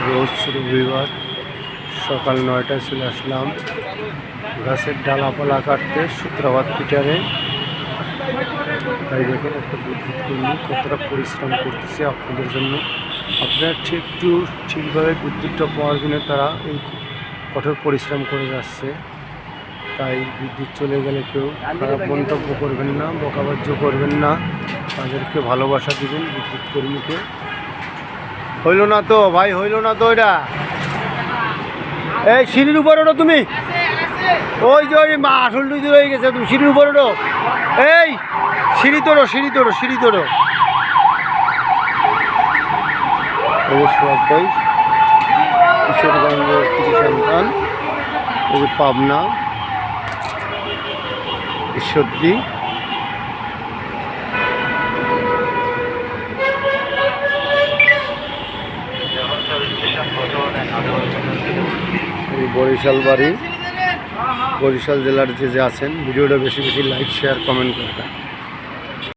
রোজ রবিবার সকাল 9টায় চলে আসলাম গাছের ডালাপালা কাটতে সূত্রাবাদ পিটারে। তাই দেখুন একটা বিদ্যুৎ কর্মী কতটা পরিশ্রম করতেছে আপনাদের জন্য। আপনারা ঠিকভাবে বিদ্যুৎটা পাওয়ার জন্য তারা এই কঠোর পরিশ্রম করে যাচ্ছে। তাই বিদ্যুৎ চলে গেলে কেউ খারাপ মন্তব্য করবেন না, বকাবাজ্য করবেন না, তাদেরকে ভালোবাসা দিবেন বিদ্যুৎ কর্মীকে। হইল না তো ভাই, হইল না তো এটা। এই সিঁড়ির উপর ওঠো তুমি, ওই যে ওই আসল দুই দূর হয়ে গেছে, তুমি সিঁড়ির উপর ওঠো। এই সিঁড়ি তোড়ো, সিঁড়ি তোড়ো, সিঁড়ি তোড়ো। ভাই কিশোরগঞ্জের কৃতি সন্তান, এই পাবনা ঈশ্বরদী। বরিশাল বাড়ি, বরিশাল জেলার যে আছেন, ভিডিওটা বেশি বেশি লাইক শেয়ার কমেন্ট করবেন।